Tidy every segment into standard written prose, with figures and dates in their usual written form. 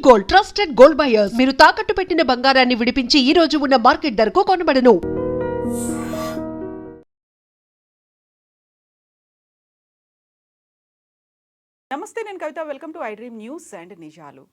Gold, trusted gold buyers. మీరు తాకట్టు పెట్టిన బంగారాన్ని విడిపించి ఈ రోజు ఉన్న మార్కెట్ ధరకు కొనబడను. నమస్తే, నేను Kavitha. Welcome to I dream news and నిజాలు.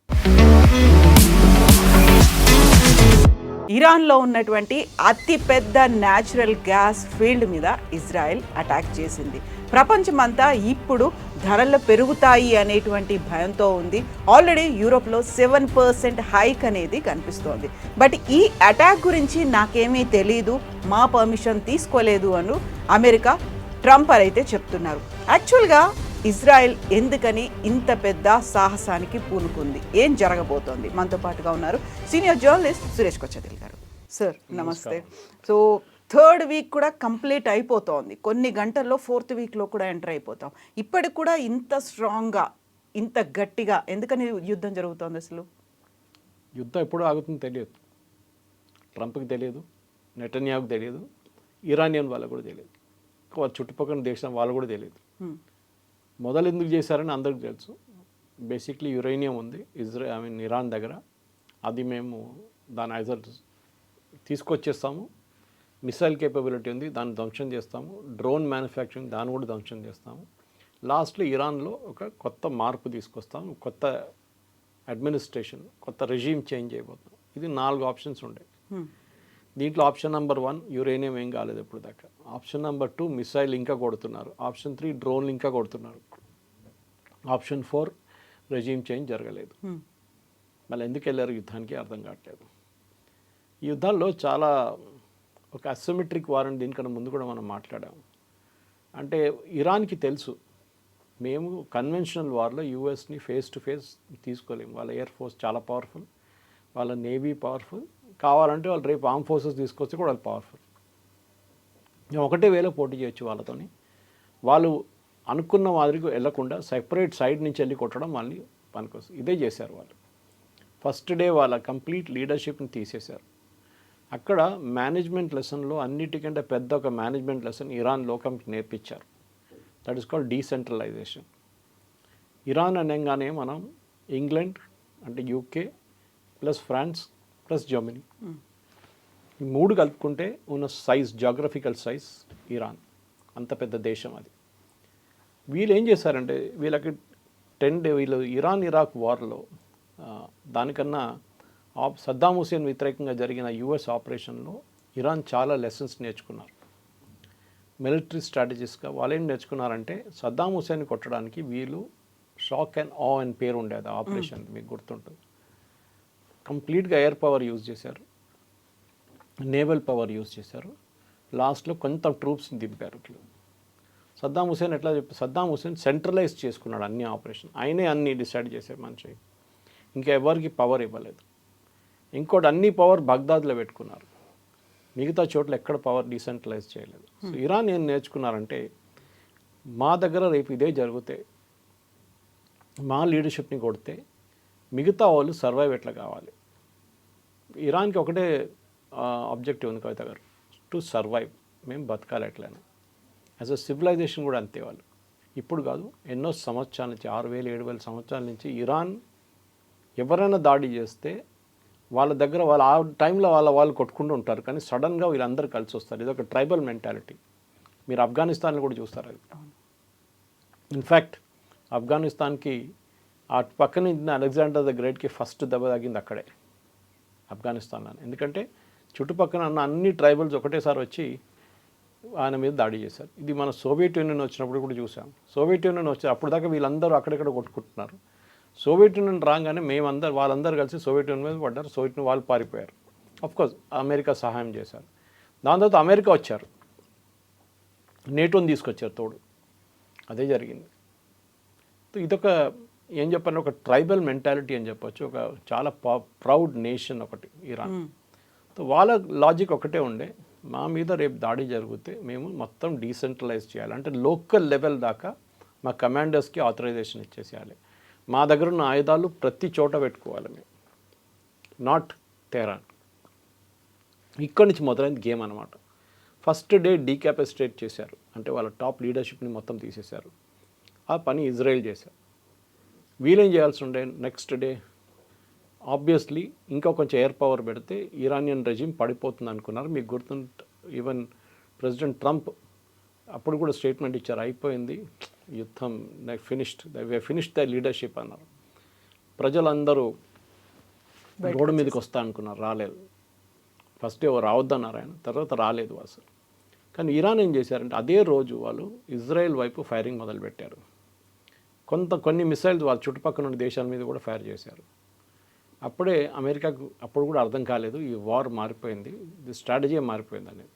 ఇరాన్లో ఉన్నటువంటి అతిపెద్ద న్యాచురల్ గ్యాస్ ఫీల్డ్ మీద ఇజ్రాయెల్ అటాక్ చేసింది. ప్రపంచమంతా ఇప్పుడు ధరలు పెరుగుతాయి అనేటువంటి భయంతో ఉంది. ఆల్రెడీ యూరోప్లో 7% హైక్ అనేది కనిపిస్తోంది. బట్ ఈ అటాక్ గురించి నాకేమీ తెలీదు, మా పర్మిషన్ తీసుకోలేదు అని అమెరికా ట్రంప్ అయితే చెప్తున్నారు. యాక్చువల్గా ఇజ్రాయెల్ ఎందుకని ఇంత పెద్ద సాహసానికి పూనుకుంది, ఏం జరగబోతోంది? మనతో పాటుగా ఉన్నారు సీనియర్ జర్నలిస్ట్ సురేష్ కొచ్చదిల్ గారు. సార్ నమస్తే. సో థర్డ్ వీక్ కూడా కంప్లీట్ అయిపోతోంది, కొన్ని గంటల్లో ఫోర్త్ వీక్లో కూడా ఎంటర్ అయిపోతాం. ఇప్పటికి కూడా ఇంత స్ట్రాంగ్గా, ఇంత గట్టిగా ఎందుకని యుద్ధం జరుగుతోంది? అసలు యుద్ధం ఎప్పుడు ఆగుతుందో తెలియదు. ట్రంప్కి తెలియదు, నెటన్యాహుకి తెలియదు, ఇరానియన్ వాళ్ళకు కూడా తెలియదు, వాళ్ళ చుట్టుపక్కల దేశం వాళ్ళు కూడా తెలియదు. మొదలు ఎందుకు చేశారని అందరికీ తెలుసు. బేసిక్లీ యురేనియం ఉంది ఇరాన్ దగ్గర. అది మేము దాని ఐజర్ తీసుకొచ్చేస్తాము. మిసైల్ కేపబిలిటీ ఉంది, దాన్ని ధ్వంసం చేస్తాము. డ్రోన్ మ్యానుఫ్యాక్చరింగ్, దాన్ని కూడా ధ్వంసం చేస్తాము. లాస్ట్లో ఇరాన్లో ఒక కొత్త మార్పు తీసుకొస్తాము, కొత్త అడ్మినిస్ట్రేషన్, కొత్త రెజీమ్ చేంజ్ అయిపోతాం. ఇది 4 ఆప్షన్స్ ఉండే. దీంట్లో ఆప్షన్ నెంబర్ 1 యురేనియం ఏం కాలేదు ఇప్పుడు దాకా. ఆప్షన్ నెంబర్ 2 మిసైల్ ఇంకా కొడుతున్నారు. ఆప్షన్ 3 డ్రోన్లు ఇంకా కొడుతున్నారు. ఆప్షన్ 4 రెజీమ్ చేంజ్ జరగలేదు. మళ్ళీ ఎందుకు వెళ్ళారు యుద్ధానికి అర్థం కావట్లేదు. ఈ యుద్ధాల్లో చాలా ఒక అసిమెట్రిక్ వార్ అని దీనికన్నా ముందు కూడా మనం మాట్లాడాము. అంటే ఇరాన్కి తెలుసు మేము కన్వెన్షనల్ వార్లో యూఎస్ని ఫేస్ టు ఫేస్ తీసుకోలేము. వాళ్ళ ఎయిర్ ఫోర్స్ చాలా పవర్ఫుల్, వాళ్ళ నేవీ పవర్ఫుల్. కావాలంటే వాళ్ళు రేపు ఆర్మ్ ఫోర్సెస్ తీసుకొస్తే కూడా వాళ్ళు పవర్ఫుల్. ఒకటే వేలో పోటీ చేయొచ్చు వాళ్ళతోని. వాళ్ళు అనుకున్న మాదిరికి వెళ్లకుండా సెపరేట్ సైడ్ నుంచి వెళ్ళి కొట్టడం వాళ్ళని పనికొస్తుంది. ఇదే చేశారు వాళ్ళు. ఫస్ట్ డే వాళ్ళ కంప్లీట్ లీడర్షిప్ని తీసేశారు. అక్కడ మేనేజ్మెంట్ లెసన్లో అన్నిటికంటే పెద్ద ఒక మేనేజ్మెంట్ లెసన్ ఇరాన్ లోకంకి నేర్పించారు. That is called decentralization. Iran అనగానే మనం ఇంగ్లాండ్ అంటే UK plus France plus Germany, ఈ 3 కలుపుకుంటే ఉన్న సైజ్, జాగ్రఫికల్ సైజ్ ఇరాన్. అంత పెద్ద దేశం అది. వీళ్ళు ఏం చేశారంటే వీళ్ళకి వీళ్ళు ఇరాన్ ఇరాక్ వార్లో దానికన్నా సద్దాం హుసేన్ వ్యతిరేకంగా జరిగిన యుఎస్ ఆపరేషన్లో ఇరాన్ చాలా లెసన్స్ నేర్చుకున్నారు. మిలిటరీ స్ట్రాటజీస్గా వాళ్ళు ఏం నేర్చుకున్నారంటే సద్దాం హుసేన్ కొట్టడానికి వీళ్ళు షాక్ అండ్ ఆ అని పేరు ఉండేది ఆపరేషన్, మీకు గుర్తుంటుంది. కంప్లీట్గా ఎయిర్ పవర్ యూజ్ చేశారు, నేవల్ పవర్ యూజ్ చేశారు. లాస్ట్లో కొంత ట్రూప్స్ని దింపారు. సద్దాం హుసేన్ ఎట్లా సద్దాం హుసేన్ సెంట్రలైజ్ చేసుకున్నాడు అన్ని ఆపరేషన్. ఆయనే అన్ని డిసైడ్ చేసే మనిషి, ఇంకా ఎవరికి పవర్ ఇవ్వలేదు. ఇంకోటి అన్ని పవర్ బగ్దాద్లో పెట్టుకున్నారు, మిగతా చోట్ల ఎక్కడ పవర్ డీసెంట్రలైజ్ చేయలేదు. సో ఇరాన్ ఏం నేర్చుకున్నారంటే మా దగ్గర రేపు ఇదే జరిగితే, మా లీడర్షిప్ని కొడితే మిగతా వాళ్ళు సర్వైవ్ ఎట్లా కావాలి. ఇరాన్కి ఒకటే ఆబ్జెక్టివ్ ఉంది కవిత గారు, టు సర్వైవ్. మేము బతకాలి ఎట్లయినా. యాజ్ అ సివిలైజేషన్ కూడా అంతే. వాళ్ళు ఇప్పుడు కాదు, ఎన్నో సంవత్సరాల నుంచి 6000-7000 సంవత్సరాల నుంచి ఇరాన్ ఎవరైనా దాడి చేస్తే వాళ్ళ దగ్గర వాళ్ళు ఆ టైంలో వాళ్ళు కొట్టుకుంటూ ఉంటారు, కానీ సడన్గా వీళ్ళందరూ కలిసి వస్తారు. ఇది ఒక ట్రైబల్ మెంటాలిటీ. మీరు ఆఫ్ఘనిస్తాన్లో కూడా చూస్తారు అది. ఇన్ఫ్యాక్ట్ ఆఫ్ఘనిస్తాన్కి ఆ పక్కన అలెగ్జాండర్ ద గ్రేట్కి ఫస్ట్ దెబ్బ తగ్గింది అక్కడే, ఆఫ్ఘనిస్తాన్లో. ఎందుకంటే చుట్టుపక్కల ఉన్న అన్ని ట్రైబల్స్ ఒకటేసారి వచ్చి ఆయన మీద దాడి చేశారు. ఇది మన సోవియట్ యూనియన్ వచ్చినప్పుడు కూడా చూసాం. సోవియట్ యూనియన్ వచ్చి అప్పుడు దాకా వీళ్ళందరూ అక్కడెక్కడ కొట్టుకుంటున్నారు. సోవియట్ యూనియన్ రాగానే వాళ్ళందరూ కలిసి సోవియట్ యూనియన్ మీద పడ్డారు. సోవియట్ యూనియన్ వాళ్ళు పారిపోయారు. అఫ్కోర్స్ అమెరికా సహాయం చేశారు. దాని తర్వాత అమెరికా వచ్చారు, నేటోని తీసుకొచ్చారు తోడు. అదే జరిగింది. ఇదొక ఏం చెప్పాలి, ఒక ట్రైబల్ మెంటాలిటీ అని చెప్పొచ్చు. ఒక చాలా ప్రౌడ్ నేషన్ ఒకటి ఇరాన్. వాళ్ళ లాజిక్ ఒకటే ఉండే, మా మీద రేపు దాడి జరిగితే మేము మొత్తం డీసెంట్రలైజ్ చేయాలి. అంటే లోకల్ లెవెల్ దాకా మా కమాండర్స్కి ఆథరైజేషన్ ఇచ్చేసేయాలి. మా దగ్గర ఉన్న ఆయుధాలు ప్రతి చోట పెట్టుకోవాలి మేము, నాట్ తెహరాన్. ఇక్కడి నుంచి మొదలైంది గేమ్ అనమాట. ఫస్ట్ డే డీక్యాపసిటేట్ చేశారు, అంటే వాళ్ళ టాప్ లీడర్షిప్ని మొత్తం తీసేశారు. ఆ పని ఇజ్రాయెల్ చేశారు. వీళ్ళేం చేయాల్సి ఉండే నెక్స్ట్ డే ఆబ్వియస్లీ ఇంకా కొంచెం ఎయిర్ పవర్ పెడితే ఇరానియన్ రెజిమ్ పడిపోతుంది అనుకున్నారు. మీకు గుర్తుంటే ఈవెన్ ప్రెసిడెంట్ ట్రంప్ అప్పుడు కూడా స్టేట్మెంట్ ఇచ్చారు, అయిపోయింది యుద్ధం, ఫినిష్డ్ ద లీడర్షిప్ అన్నారు. ప్రజలందరూ రోడ్డు మీదకి వస్తా అనుకున్నారు, రాలేదు. ఫస్ట్ రావద్దన్నారు ఆయన, తర్వాత రాలేదు అసలు. కానీ ఇరాన్ ఏం చేశారంటే అదే రోజు వాళ్ళు ఇజ్రాయెల్ వైపు ఫైరింగ్ మొదలుపెట్టారు. కొన్ని మిసైల్స్ వాళ్ళ చుట్టుపక్కల ఉన్న దేశాల మీద కూడా ఫైర్ చేశారు. అప్పుడే అమెరికాకు అప్పుడు కూడా అర్థం కాలేదు ఈ వార్ మారిపోయింది, ఇది స్ట్రాటజీ మారిపోయింది అనేది.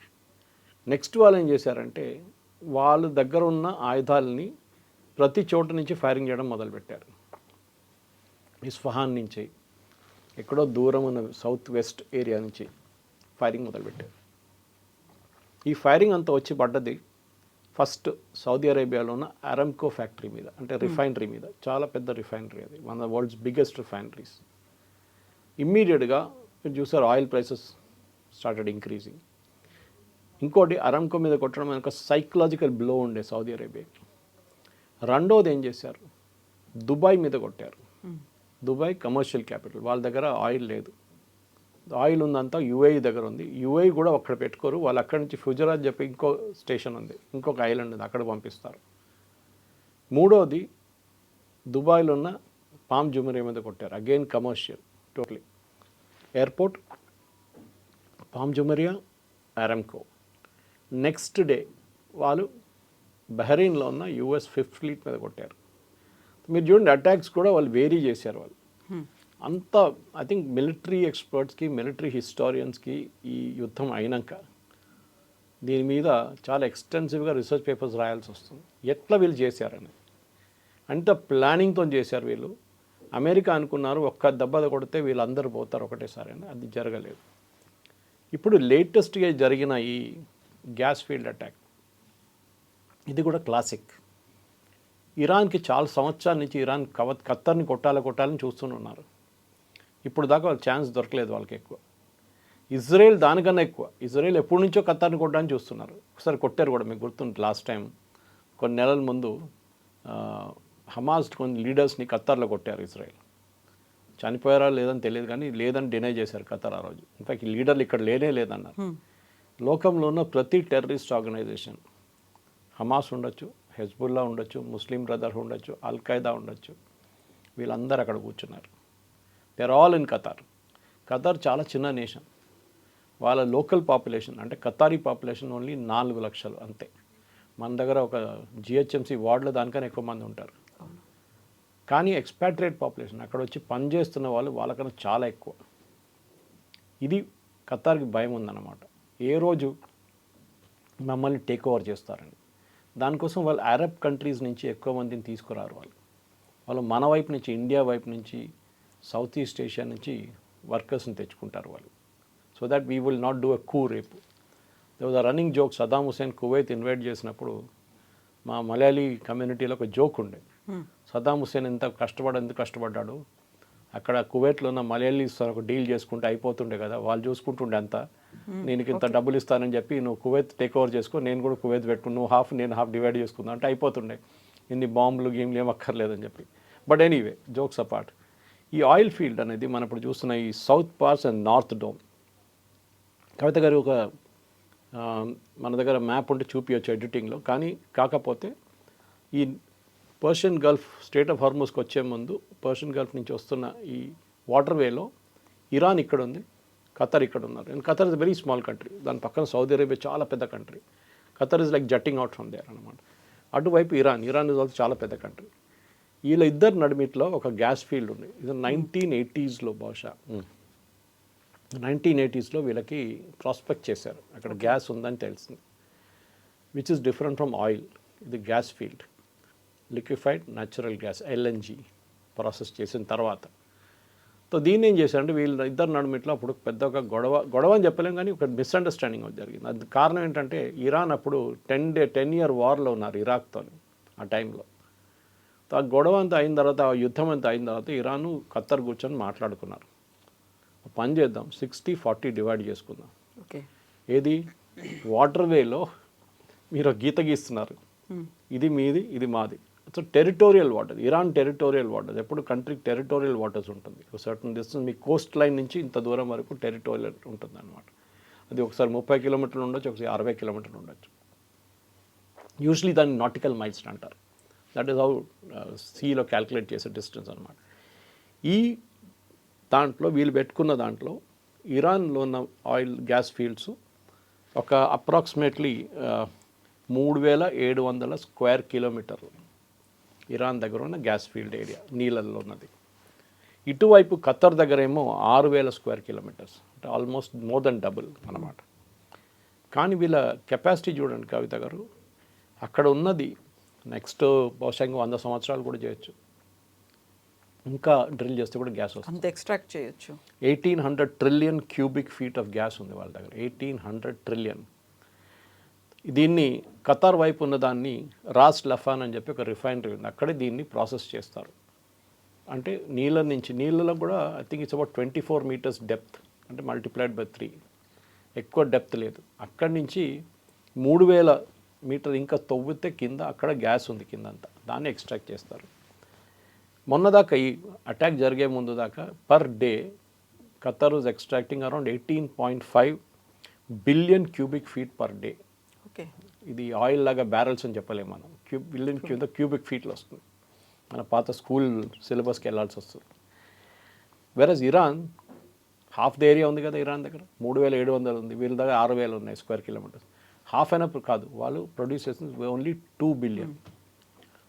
నెక్స్ట్ వాళ్ళు ఏం చేశారంటే వాళ్ళ దగ్గర ఉన్న ఆయుధాలని ప్రతి చోట నుంచి ఫైరింగ్ చేయడం మొదలుపెట్టారు. ఇస్ఫహాన్ నుంచి, ఎక్కడో దూరం ఉన్న సౌత్ వెస్ట్ ఏరియా నుంచి ఫైరింగ్ మొదలుపెట్టారు. ఈ ఫైరింగ్ అంతా వచ్చి పడ్డది ఫస్ట్ సౌదీ అరేబియాలో ఉన్న అరామ్కో ఫ్యాక్టరీ మీద, అంటే రిఫైనరీ మీద. చాలా పెద్ద రిఫైనరీ అది, one of the world's biggest refineries. ఇమ్మీడియట్గా మీరు చూసారు ఆయిల్ ప్రైసెస్ స్టార్టెడ్ ఇంక్రీజింగ్. ఇంకోటి అరామ్కో మీద కొట్టడం ఒక సైకలాజికల్ బ్లో ఉండే సౌదీ అరేబియాకి. రెండోది ఏం చేశారు, దుబాయ్ మీద కొట్టారు. దుబాయ్ కమర్షియల్ క్యాపిటల్, వాళ్ళ దగ్గర ఆయిల్ లేదు. ఆయిల్ ఉందంతా యుఏఈ దగ్గర ఉంది. యుఏఈ కూడా అక్కడ పెట్టుకోరు, వాళ్ళు అక్కడి నుంచి ఫుజరాత్ చెప్పి ఇంకో స్టేషన్ ఉంది, ఇంకొక ఐలాండ్ ఉంది, అక్కడ పంపిస్తారు. మూడోది దుబాయ్లో ఉన్న పామ్ జుమరియా మీద కొట్టారు, again commercial totally. Airport, Palm Jumeirah, Aramco. Next day వాళ్ళు బహ్రెయిన్లో ఉన్న యుఎస్ 5th ఫ్లీట్ మీద కొట్టారు. మీరు చూడండి అటాక్స్ కూడా వాళ్ళు వేరీ చేశారు. వాళ్ళు అంత ఐ థింక్ మిలిటరీ ఎక్స్పర్ట్స్కి, మిలిటరీ హిస్టారియన్స్కి ఈ యుద్ధం అయినాక దీని మీద చాలా ఎక్స్టెన్సివ్గా రీసెర్చ్ పేపర్స్ రాయాల్సి వస్తుంది, ఎట్లా వీళ్ళు చేశారని. అంత ప్లానింగ్తో చేశారు వీళ్ళు. అమెరికా అనుకున్నారు ఒక్క దెబ్బ కొడితే వీళ్ళందరూ పోతారు ఒకటేసారి అని, అది జరగలేదు. ఇప్పుడు లేటెస్ట్గా జరిగిన ఈ గ్యాస్ ఫీల్డ్ అటాక్, ఇది కూడా క్లాసిక్. ఇరాన్కి చాలా సంవత్సరాల నుంచి ఇరాన్ ఖత్తర్ని కొట్టాలని చూస్తున్నారు. ఇప్పుడు దాకా వాళ్ళకి ఛాన్స్ దొరకలేదు వాళ్ళకి ఎక్కువ. ఇజ్రాయెల్ దానికన్నా ఎక్కువ. ఇజ్రాయెల్ ఎప్పటి నుంచో ఖత్తర్ని కొట్టడానికి చూస్తున్నారు. ఒకసారి కొట్టారు కూడా, మీకు గుర్తుంది లాస్ట్ టైం కొన్ని నెలల ముందు హమాస్ కొన్ని లీడర్స్ని ఖత్తర్లో కొట్టారు ఇజ్రాయెల్. చనిపోయారా లేదని తెలియదు కానీ లేదని డినై చేశారు ఖత్తర్ ఆ రోజు. ఇన్ఫాక్ట్ ఈ లీడర్లు ఇక్కడ లేదన్నారు. లోకంలో ఉన్న ప్రతి టెర్రరిస్ట్ ఆర్గనైజేషన్, హమాస్ ఉండొచ్చు, హెజ్బుల్లా ఉండొచ్చు, ముస్లిం బ్రదర్హుడ్ ఉండొచ్చు, అల్ ఖైదా ఉండొచ్చు, వీళ్ళందరూ అక్కడ కూర్చున్నారు. They are all in Qatar. Qatar చాలా చిన్న నేషన్. వాళ్ళ లోకల్ పాపులేషన్ అంటే ఖతారీ పాపులేషన్ ఓన్లీ 4 లక్షలు అంతే. మన దగ్గర ఒక జిహెచ్ఎంసీ వార్డులో దానికన్నా ఎక్కువ మంది ఉంటారు. కానీ ఎక్స్పాట్రియేట్ పాపులేషన్, అక్కడ వచ్చి పనిచేస్తున్న వాళ్ళు వాళ్ళకన్నా చాలా ఎక్కువ. ఇది ఖతార్కి భయం ఉందన్నమాట, ఏ రోజు మమ్మల్ని టేక్ ఓవర్ చేస్తారని. దానికోసం వాళ్ళు అరబ్ కంట్రీస్ నుంచి ఎక్కువ మందిని తీసుకురారు. వాళ్ళు మన వైపు నుంచి, ఇండియా వైపు నుంచి, సౌత్ ఈస్ట్ ఏషియా నుంచి వర్కర్స్ని తెచ్చుకుంటారు వాళ్ళు. So that we will not do a coup రేపు. They was a running joke. Saddam Hussein Kuwait invite చేసినప్పుడు మా మలయాళీ కమ్యూనిటీలో ఒక జోక్ ఉండే, సదాం హుసేన్ ఎందుకు కష్టపడ్డాడు, అక్కడ కువైట్లో ఉన్న మలయాళీస్ ఒక డీల్ చేసుకుంటే అయిపోతుండే కదా, వాళ్ళు చూసుకుంటుండే అంతా, నేను ఇంత డబ్బులు ఇస్తానని చెప్పి నువ్వు కువైత్ టేక్ ఓవర్ చేసుకో, నేను కూడా కువైత్ పెట్టుకుని నువ్వు హాఫ్ నేను హాఫ్ డివైడ్ చేసుకుందాం అంటే అయిపోతుండే, ఇన్ని బాంబులు గేమ్లు ఏం అక్కర్లేదని చెప్పి. బట్ ఎనీవే, జోక్స్ అపార్ట్, ఈ ఆయిల్ ఫీల్డ్ అనేది మనం ఇప్పుడు చూస్తున్న ఈ south parts and North Dome. Kavitha garu ఒక మన దగ్గర మ్యాప్ ఉంటే చూపించచ్చు ఎడిటింగ్లో, కానీ కాకపోతే ఈ పర్షియన్ గల్ఫ్, స్టేట్ ఆఫ్ హార్మూజ్కి వచ్చే ముందు పర్షియన్ గల్ఫ్ నుంచి వస్తున్న ఈ వాటర్వేలో ఇరాన్ ఇక్కడ ఉంది, ఖతర్ ఇక్కడ ఉన్నారు. And Qatar is very small country. దాని పక్కన సౌదీ అరేబియా చాలా పెద్ద country. Qatar is like jutting out from there అనమాట. అటువైపు ఇరాన్ ఇస్ ఆల్సో చాలా పెద్ద కంట్రీ. వీళ్ళ ఇద్దరు నడిమిట్లో ఒక గ్యాస్ ఫీల్డ్ ఉంది. ఇది 1980s బహుశా 1980s వీళ్ళకి ప్రాస్పెక్ట్ చేశారు, అక్కడ గ్యాస్ ఉందని తెలిసింది, which is different from oil. ఇది gas field, liquefied natural gas, LNG process చేసిన తర్వాత. సో దీన్ని ఏం చేశారంటే వీళ్ళ ఇద్దరు నడుమిట్లో అప్పుడు పెద్ద ఒక గొడవ అని చెప్పలేం, కానీ ఒక మిస్అండర్స్టాండింగ్ జరిగింది. అది కారణం ఏంటంటే ఇరాన్ అప్పుడు 10-year వార్లో ఉన్నారు ఇరాక్తో ఆ టైంలో. ఆ గొడవ అంతా అయిన తర్వాత, ఆ యుద్ధం అంతా అయిన తర్వాత ఇరాన్ ఖత్తర్ కూర్చొని మాట్లాడుకున్నారు, పని చేద్దాం 60-40 డివైడ్ చేసుకుందాం. ఓకే, ఏది వాటర్వేలో మీరు గీత గీస్తున్నారు, ఇది మీది ఇది మాది, so territorial water, Iran territorial waters, ఎప్పుడు కంట్రీకి టెరిటోరియల్ వాటర్స్ ఉంటుంది. సర్టన్ డిస్టెన్స్ మీ కోస్ట్ లైన్ నుంచి ఇంత దూరం వరకు టెరిటోరియల్ ఉంటుంది అనమాట. అది ఒకసారి 30 కిలోమీటర్లు ఉండొచ్చు, ఒకసారి 60 కిలోమీటర్లు ఉండొచ్చు. యూజువలీ దాన్ని నాటికల్ మైల్స్ అంటారు. దట్ ఈస్ హౌ సీలో క్యాల్కులేట్ చేసే డిస్టెన్స్ అనమాట. ఈ దాంట్లో వీళ్ళు పెట్టుకున్న దాంట్లో ఇరాన్లో ఉన్న ఆయిల్ గ్యాస్ ఫీల్డ్స్ ఒక అప్రాక్సిమేట్లీ 3700 స్క్వేర్ కిలోమీటర్లు ఇరాన్ దగ్గర ఉన్న గ్యాస్ ఫీల్డ్ ఏరియా నీళ్ళల్లో ఉన్నది. ఇటువైపు ఖత్తర్ దగ్గర ఏమో 6000 స్క్వేర్ కిలోమీటర్స్, అంటే ఆల్మోస్ట్ మోర్ దెన్ డబుల్ అన్నమాట. కానీ వీళ్ళ కెపాసిటీ చూడండి కవిత గారు, అక్కడ ఉన్నది నెక్స్ట్ బహుశా 100 సంవత్సరాలు కూడా చేయొచ్చు. ఇంకా డ్రిల్ చేస్తే కూడా గ్యాస్ వస్తుంది. అంత ఎక్స్ట్రాక్ట్ చేయొచ్చు. 1800 trillion cubic feet of gas ఉంది వాళ్ళ దగ్గర. 1800 ట్రిలియన్. దీన్ని ఖతార్ వైపు ఉన్న దాన్ని రాస్ లఫాన్ అని చెప్పి ఒక రిఫైనరీ ఉంది, అక్కడే దీన్ని ప్రాసెస్ చేస్తారు. అంటే నీళ్ళలో కూడా I think it's about 24 meters depth, అంటే మల్టిప్లైడ్ బై 3, ఎక్కువ డెప్త్ లేదు. అక్కడి నుంచి 3000 మీటర్ ఇంకా తవ్వితే కింద అక్కడ గ్యాస్ ఉంది కిందంతా, దాన్ని ఎక్స్ట్రాక్ట్ చేస్తారు. మొన్నదాకా ఈ అటాక్ జరిగే ముందు దాకా per day Qatar was extracting around 18.5 billion cubic feet per day. Okay, ఇది ఆయిల్ లాగా బ్యారల్స్ అని చెప్పలేము మనం, బిలియన్ క్యూబిక్ ఫీట్లో వస్తుంది. మన పాత స్కూల్ సిలబస్కి వెళ్ళాల్సి వస్తుంది. వెరస్ ఇరాన్ హాఫ్ ద ఏరియా ఉంది కదా ఇరాన్ దగ్గర, 3700 ఉంది, వీళ్ళ దగ్గర 6000 ఉన్నాయి స్క్వేర్ కిలోమీటర్స్. హాఫ్ అయినా కాదు, వాళ్ళు ప్రొడ్యూస్ చేస్తుంది only 2 billion,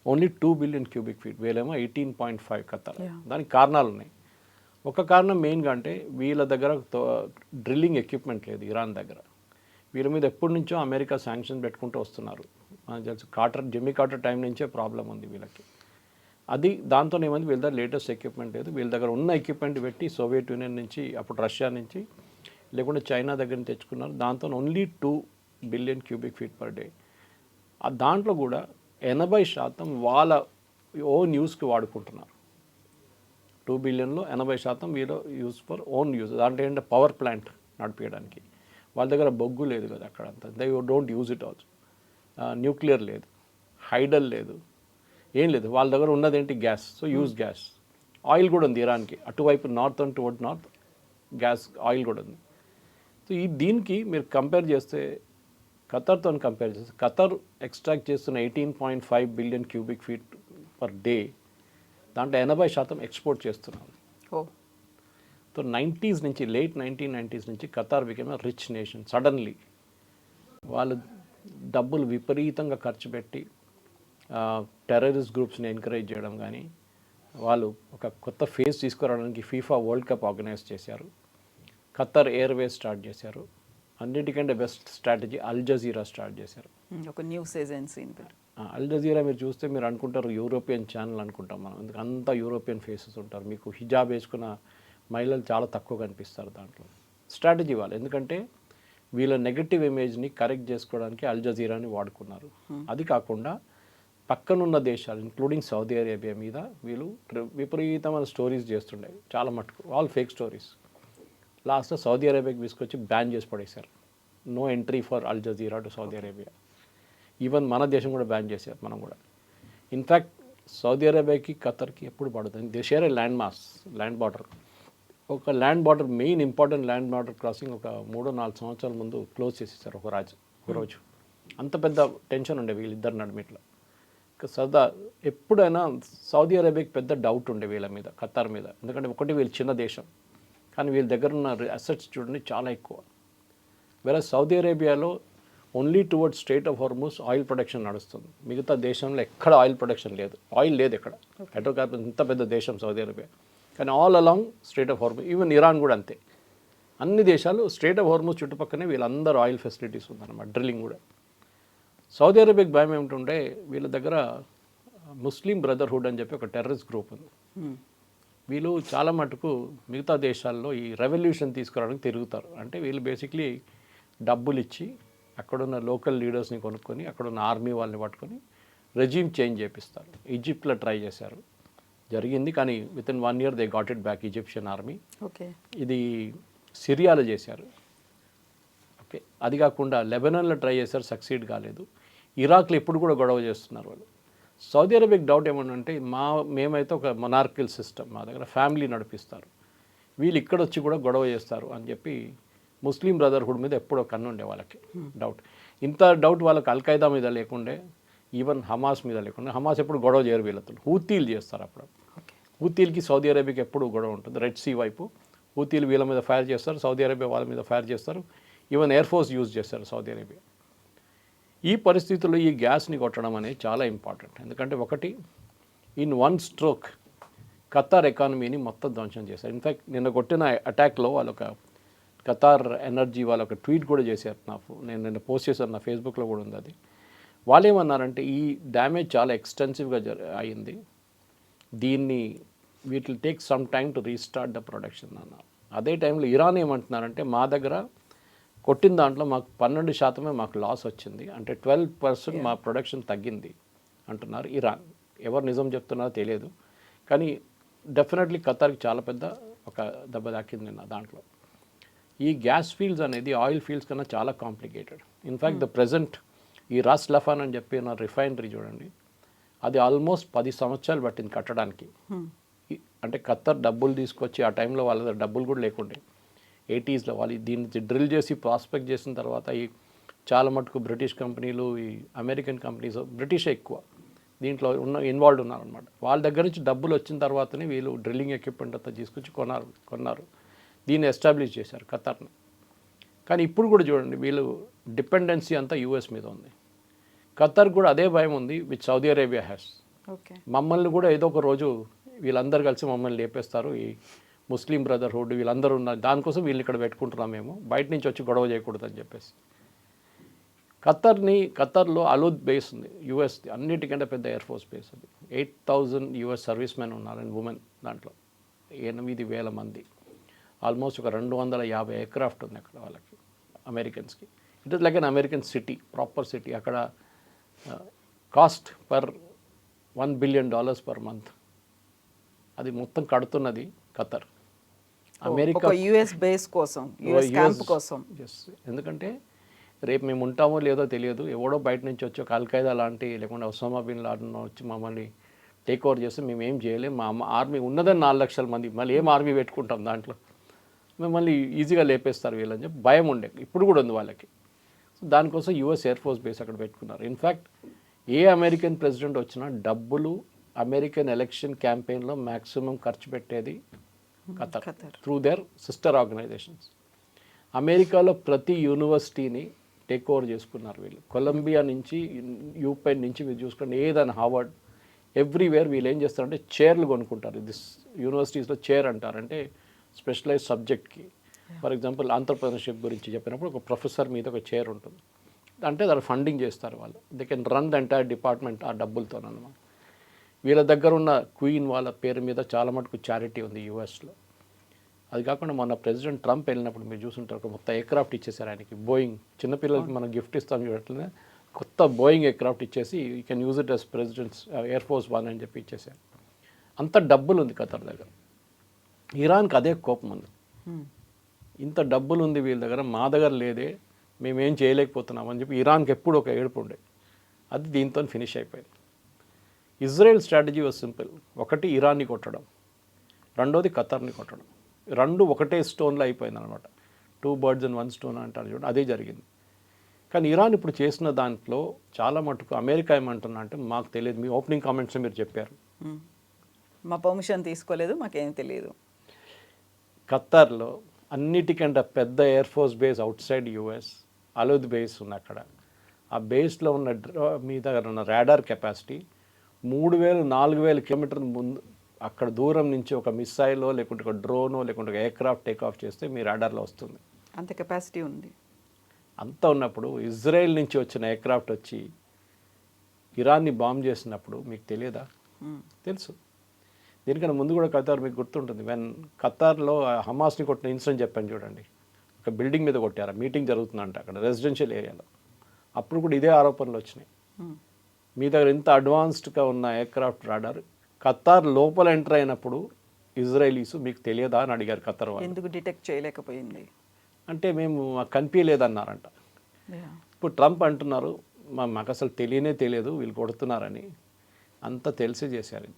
only 2 billion cubic feet, వీళ్ళేమో 18.5 ఖతార్. దానికి కారణాలు ఉన్నాయి. ఒక కారణం మెయిన్గా అంటే వీళ్ళ దగ్గర డ్రిల్లింగ్ ఎక్విప్మెంట్ లేదు ఇరాన్ దగ్గర. వీళ్ళ మీద ఎప్పటి నుంచో అమెరికా శాంక్షన్ పెట్టుకుంటూ వస్తున్నారు. మనకు తెలుసు జిమ్మీ కార్టర్ టైం నుంచే ప్రాబ్లం ఉంది వీళ్ళకి. అది దాంతో ఏమైంది, వీళ్ళ దగ్గర లేటెస్ట్ ఎక్విప్మెంట్ లేదు. వీళ్ళ దగ్గర ఉన్న ఎక్విప్మెంట్ పెట్టి సోవియట్ యూనియన్ నుంచి, అప్పుడు రష్యా నుంచి, లేకుంటే చైనా దగ్గర నుంచి తెచ్చుకున్నారు. దాంతో only 2 billion cubic feet per day. దాంట్లో కూడా 80% వాళ్ళ ఓన్ యూస్కి వాడుకుంటున్నారు. 2 బిలియన్లో 80% వీళ్ళు యూస్ ఫర్ ఓన్ యూజ్. దాంట్లో ఏంటంటే పవర్ ప్లాంట్ నడిపించడానికి. వాళ్ళ దగ్గర బొగ్గు లేదు కదా అక్కడంతా, they don't use it also. Nuclear లేదు, హైడల్ లేదు, ఏం లేదు. వాళ్ళ దగ్గర ఉన్నది ఏంటి, gas. So use gas. Oil కూడా ఉంది ఇరాన్కి, అటువైపు north and towards north gas oil కూడా ఉంది. సో దీనికి మీరు కంపేర్ చేస్తే, ఖతర్తో కంపేర్ చేస్తే, ఖతర్ ఎక్స్ట్రాక్ట్ చేస్తున్న 18.5 billion cubic feet per day, దాంట్లో 80% ఎక్స్పోర్ట్ చేస్తున్నారు. సో 90s నుంచి, లేట్ 1990s నుంచి Qatar became a rich nation. Suddenly వాళ్ళు డబ్బులు విపరీతంగా ఖర్చు పెట్టి టెర్రరిస్ట్ గ్రూప్స్ని ఎంకరేజ్ చేయడం కానీ, వాళ్ళు ఒక కొత్త ఫేజ్ తీసుకురావడానికి ఫీఫా వరల్డ్ కప్ ఆర్గనైజ్ చేశారు, ఖతర్ ఎయిర్వేస్ స్టార్ట్ చేశారు, అన్నిటికంటే best strategy Al Jazeera start చేశారు, ఒక న్యూస్ ఏజెన్సీని పెట్టి. అల్ జజీరా మీరు చూస్తే మీరు అనుకుంటారు యూరోపియన్ ఛానల్ అనుకుంటాం మనం, ఎందుకు అంతా యూరోపియన్ ఫేసెస్ ఉంటారు. మీకు హిజాబ్ వేసుకున్న మహిళలు చాలా తక్కువ కనిపిస్తారు దాంట్లో. స్ట్రాటజీ వాళ్ళు, ఎందుకంటే వీళ్ళ నెగటివ్ ఇమేజ్ని కరెక్ట్ చేసుకోవడానికి అల్ జజీరాని వాడుకున్నారు. అది కాకుండా పక్కనున్న దేశాలు ఇంక్లూడింగ్ సౌదీ అరేబియా మీద వీళ్ళు విపరీతమైన స్టోరీస్ చేస్తుండే, చాలా మటుకు ఆల్ ఫేక్ స్టోరీస్. లాస్ట్లో సౌదీ అరేబియాకి తీసుకొచ్చి బ్యాన్ చేసి పడేశారు. No entry for Al Jazeera to Saudi Arabia. Even మన దేశం కూడా బ్యాన్ చేశారు, మనం కూడా. ఇన్ఫ్యాక్ట్ సౌదీ అరేబియాకి ఖతర్కి ఎప్పుడు పడుతుంది, they share a land border. ఒక land border, main important land border crossing ఒక 3-4 సంవత్సరాల ముందు క్లోజ్ చేసేసారు ఒక రోజు. అంత పెద్ద టెన్షన్ ఉండే వీళ్ళిద్దరు నడిమిట్లో. సదా ఎప్పుడైనా సౌదీ అరేబియాకి పెద్ద డౌట్ ఉండే వీళ్ళ మీద, ఖతార్ మీద. ఎందుకంటే ఒకటి వీళ్ళు చిన్న దేశం, కానీ వీళ్ళ దగ్గర ఉన్న అసెట్స్ చూడండి చాలా ఎక్కువ. వేరే సౌదీ అరేబియాలో only towards strait of Hormuz oil production నడుస్తుంది. మిగతా దేశంలో ఎక్కడ ఆయిల్ ప్రొడక్షన్ లేదు, ఆయిల్ లేదు ఎక్కడ. హైడ్రోకార్బన్ ఇంత పెద్ద దేశం సౌదీ అరేబియా, కానీ all along strait of Hormuz. Even Iran కూడా అంతే. అన్ని దేశాలు స్ట్రెయిట్ ఆఫ్ హార్మజ్ చుట్టుపక్కనే వీళ్ళందరూ ఆయిల్ ఫెసిలిటీస్ ఉందన్నమాట, డ్రిల్లింగ్ కూడా. సౌదీ అరేబియాకి భయం ఏమిటంటే వీళ్ళ దగ్గర ముస్లిం బ్రదర్హుడ్ అని చెప్పి ఒక టెర్రరిస్ట్ గ్రూప్ ఉంది. వీళ్ళు చాలా మటుకు మిగతా దేశాల్లో ఈ రెవల్యూషన్ తీసుకురావడానికి తిరుగుతారు. అంటే వీళ్ళు బేసిక్లీ డబ్బులు ఇచ్చి అక్కడున్న లోకల్ లీడర్స్ని కొనుక్కొని అక్కడున్న ఆర్మీ వాళ్ళని పట్టుకొని రెజ్యూమ్ చేంజ్ చేపిస్తారు. ఈజిప్ట్లో ట్రై చేశారు, జరిగింది, కానీ with in 1 year they got it back, Egyptian army. Okay, ఇది సిరియాలో చేశారు. ఓకే, అది కాకుండా లెబనాన్లో ట్రై చేశారు, సక్సీడ్ కాలేదు. ఇరాక్లో ఎప్పుడు కూడా గొడవ చేస్తున్నారు వాళ్ళు. సౌదీ అరేబియాకి డౌట్ ఏమన్నంటే మేమైతే ఒక మొనార్కిల్ సిస్టమ్, మా దగ్గర ఫ్యామిలీ నడిపిస్తారు, వీళ్ళు ఇక్కడ వచ్చి కూడా గొడవ చేస్తారు అని చెప్పి ముస్లిం బ్రదర్హుడ్ మీద ఎప్పుడో కన్నుండే వాళ్ళకి డౌట్. ఇంత డౌట్ వాళ్ళకి అల్ఖైదా మీద లేకుండే, ఈవెన్ హమాస్ మీద లేకుండా. హమాస్ ఎప్పుడు గొడవ చేయరు వీళ్ళతో, హూతీలు చేస్తారు అప్పుడు. హూతీలకి సౌదీ అరేబియాకి ఎప్పుడు గొడవ ఉంటుంది. రెడ్ సీ వైపు హూతీలు వీళ్ళ మీద ఫైర్ చేస్తారు, సౌదీ అరేబియా వాళ్ళ మీద ఫైర్ చేస్తారు, ఈవెన్ ఎయిర్ ఫోర్స్ యూజ్ చేస్తారు సౌదీ అరేబియా. ఈ పరిస్థితుల్లో ఈ గ్యాస్ని కొట్టడం అనేది చాలా ఇంపార్టెంట్. ఎందుకంటే ఒకటి, ఇన్ వన్ స్ట్రోక్ ఖతార్ ఎకానమీని మొత్తం ధ్వంసం చేశారు. ఇన్ఫ్యాక్ట్ నిన్న కొట్టిన అటాక్లో వాళ్ళొక ఖతార్ ఎనర్జీ వాళ్ళు ఒక ట్వీట్ కూడా చేశారు. నేను నిన్న పోస్ట్ చేశాను, నా ఫేస్బుక్లో కూడా ఉంది అది. వాళ్ళు ఏమన్నారంటే ఈ డ్యామేజ్ చాలా ఎక్స్టెన్సివ్గా అయింది, దీన్ని will take some time to restart the production అన్నారు. అదే టైంలో ఇరాన్ ఏమంటున్నారంటే మా దగ్గర కొట్టిన దాంట్లో మాకు 12% మాకు లాస్ వచ్చింది, అంటే 12% మా ప్రొడక్షన్ తగ్గింది అంటున్నారు ఇరాన్. ఎవరు నిజం చెప్తున్నారో తెలియదు, కానీ డెఫినెట్లీ ఖతార్కి చాలా పెద్ద ఒక దెబ్బ తాకింది నిన్న దాంట్లో. ఈ గ్యాస్ ఫీల్డ్స్ అనేది ఆయిల్ ఫీల్డ్స్ కన్నా చాలా కాంప్లికేటెడ్. ఇన్ఫ్యాక్ట్ ద ప్రజెంట్ ఈ రాస్ లఫాన్ అని చెప్పి నా రిఫైనరీ చూడండి, అది ఆల్మోస్ట్ 10 సంవత్సరాలు పట్టింది కట్టడానికి. అంటే ఖతార్ డబ్బులు తీసుకొచ్చి ఆ టైంలో వాళ్ళ దగ్గర డబ్బులు కూడా లేకుండే 80sలో వాళ్ళు దీన్ని డ్రిల్ చేసి ప్రాస్పెక్ట్ చేసిన తర్వాత ఈ చాలా మటుకు బ్రిటిష్ కంపెనీలు, ఈ అమెరికన్ కంపెనీస్, బ్రిటిషే ఎక్కువ దీంట్లో ఇన్వాల్వ్ ఉన్నారనమాట. వాళ్ళ దగ్గర నుంచి డబ్బులు వచ్చిన తర్వాతనే వీళ్ళు డ్రిల్లింగ్ ఎక్విప్మెంట్ అంతా తీసుకొచ్చి కొన్నారు, దీన్ని ఎస్టాబ్లిష్ చేశారు ఖతార్ని. కానీ ఇప్పుడు కూడా చూడండి వీళ్ళు డిపెండెన్సీ అంతా యూఎస్ మీద ఉంది. ఖతార్ కూడా అదే భయం ఉంది విత్ సౌదీ అరేబియా హ్యాస్. మమ్మల్ని కూడా ఏదో ఒక రోజు వీళ్ళందరూ కలిసి మమ్మల్ని లేపేస్తారు, ఈ ముస్లిం బ్రదర్హుడ్ వీళ్ళందరూ ఉన్నారు, దానికోసం వీళ్ళు ఇక్కడ పెట్టుకుంటున్నాం, మేము బయట నుంచి వచ్చి గొడవ చేయకూడదు అని చెప్పేసి. ఖతార్లో అలూద్ బేస్ ఉంది యూఎస్ది, అన్నిటికంటే పెద్ద ఎయిర్ ఫోర్స్ బేస్ అది. 8000 యూఎస్ సర్వీస్ మెన్ ఉన్నారు అండ్ ఉమెన్, దాంట్లో 8,000 మంది. ఆల్మోస్ట్ ఒక 250 ఎయిర్క్రాఫ్ట్ ఉంది అక్కడ వాళ్ళకి, అమెరికన్స్కి. It is like an American city, proper city. అక్కడ cost per $1 billion per month, అది మొత్తం కడుతున్నది ఖతార్. అమెరికా యుఎస్ బేస్ కోసం, యుఎస్ క్యాంప్ కోసం. ఎస్, ఎందుకంటే రేపు మేము ఉంటామో లేదో తెలియదు, ఎవడో బయట నుంచి వచ్చి ఒక అల్ఖైదా లాంటి లేకుండా ఒసామా బిన్ లాడెన్ వచ్చి మమ్మల్ని టేక్ ఓవర్ చేస్తే మేము ఏం చేయలేము. మా ఆర్మీ ఉన్నదని 4 లక్షల మంది, మళ్ళీ ఏం ఆర్మీ పెట్టుకుంటాం దాంట్లో, మిమ్మల్ని ఈజీగా లేపేస్తారు వీళ్ళని చెప్పి భయం ఉండే, ఇప్పుడు కూడా ఉంది వాళ్ళకి. సో దానికోసం యూఎస్ ఎయిర్ ఫోర్స్ బేస్ అక్కడ పెట్టుకున్నారు. ఇన్ఫ్యాక్ట్ ఏ అమెరికన్ ప్రెసిడెంట్ వచ్చినా డబ్బులు అమెరికన్ ఎలక్షన్ క్యాంపెయిన్లో మ్యాక్సిమం ఖర్చు పెట్టేది Qatar through their sister organizations. అమెరికాలో ప్రతి యూనివర్సిటీని టేక్ ఓవర్ చేసుకున్నారు వీళ్ళు. కొలంబియా నుంచి యూపెన్ నుంచి మీరు చూసుకోండి, ఏదైనా హార్వర్డ్, ఎవ్రీవేర్ వీళ్ళు ఏం చేస్తారంటే చైర్లు కొనుక్కుంటారు. దిస్ యూనివర్సిటీస్లో చైర్ అంటారంటే స్పెషలైజ్ సబ్జెక్ట్కి. ఫర్ ఎగ్జాంపుల్ ఆంటర్ప్రెనర్షిప్ గురించి చెప్పినప్పుడు ఒక ప్రొఫెసర్ మీద ఒక చైర్ ఉంటుంది, అంటే దాన్ని ఫండింగ్ చేస్తారు వాళ్ళు. They can run the entire department ఆ డబ్బులతోనమాట. వీళ్ళ దగ్గర ఉన్న క్వీన్ వాళ్ళ పేరు మీద చాలా మటుకు చారిటీ ఉంది యూఎస్లో. అది కాకుండా మొన్న ప్రెసిడెంట్ ట్రంప్ వెళ్ళినప్పుడు మీరు చూసుంటారు, ఒక మొత్తం ఎయిర్క్రాఫ్ట్ ఇచ్చేసారు ఆయనకి, బోయింగ్. చిన్నపిల్లలకి మనం గిఫ్ట్ ఇస్తాం చూడట్లనే, కొత్త బోయింగ్ ఎయిర్క్రాఫ్ట్ ఇచ్చేసి you can use it as president's air force 1 అని చెప్పి ఇచ్చేసారు. అంత డబ్బులు ఉంది ఖతార్ దగ్గర. ఇరాన్కి అదే కోపం ఉంది, ఇంత డబ్బులు ఉంది వీళ్ళ దగ్గర, మా దగ్గర లేదే, మేమేం చేయలేకపోతున్నాం అని చెప్పి ఇరాన్కి ఎప్పుడు ఒక ఏడుపు ఉండే. అది దీంతో ఫినిష్ అయిపోయింది. Israel strategy was simple. ఒకటి ఇరాన్ని కొట్టడం, రెండోది ఖతార్ని కొట్టడం. రెండు ఒకటే స్టోన్లో అయిపోయింది అనమాట. 2 birds in 1 stone అంటారు చూడండి, అదే జరిగింది. కానీ ఇరాన్ ఇప్పుడు చేసిన దాంట్లో చాలా మటుకు అమెరికా ఏమంటున్నా అంటే మాకు తెలియదు, మీ ఓపెనింగ్ కామెంట్స్ మీరు చెప్పారు, మా పర్మిషన్ తీసుకోలేదు, మాకేం తెలియదు. ఖతార్లో అన్నిటికంటే పెద్ద air force base outside US, Al Udeid base ఉంది అక్కడ. ఆ బేస్లో ఉన్న మీ దగ్గర ఉన్న రాడార్ కెపాసిటీ 3,000-4,000 కిలోమీటర్ల ముందు, అక్కడ దూరం నుంచి ఒక మిస్సైలో లేకుంటే ఒక డ్రోనో లేకుంటే ఒక ఎయిర్క్రాఫ్ట్ టేక్ ఆఫ్ చేస్తే మీ రాడార్లో వస్తుంది. అంత కెపాసిటీ ఉంది. అంతా ఉన్నప్పుడు ఇజ్రాయెల్ నుంచి వచ్చిన ఎయిర్క్రాఫ్ట్ వచ్చి ఇరాన్ని బాంబ్ చేసినప్పుడు మీకు తెలియదా? తెలుసు. దీనికన్నా ముందు కూడా ఖతార్ మీకు గుర్తుంటుంది, వెన్ ఖతార్లో హమాస్ని కొట్టిన ఇన్సిడెంట్ చెప్పాను చూడండి, ఒక బిల్డింగ్ మీద కొట్టారు, మీటింగ్ జరుగుతుందంట అక్కడ రెసిడెన్షియల్ ఏరియాలో. అప్పుడు కూడా ఇదే ఆరోపణలు వచ్చినాయి. మీ దగ్గర ఇంత అడ్వాన్స్డ్గా ఉన్న ఎయిర్క్రాఫ్ట్ రాడార్ ఖతార్ లోపల ఎంటర్ అయినప్పుడు ఇజ్రాయలీస్ మీకు తెలియదా అని అడిగారు ఖతార్ వాళ్ళు. ఎందుకు డిటెక్ట్ చేయలేకపోయింది అంటే మేము కనిపించలేదన్నారంట. ఇప్పుడు ట్రంప్ అంటున్నారు మాకు అసలు తెలియనే తెలియదు వీళ్ళు కొడుతున్నారని. అంతా తెలిసి చేశారు.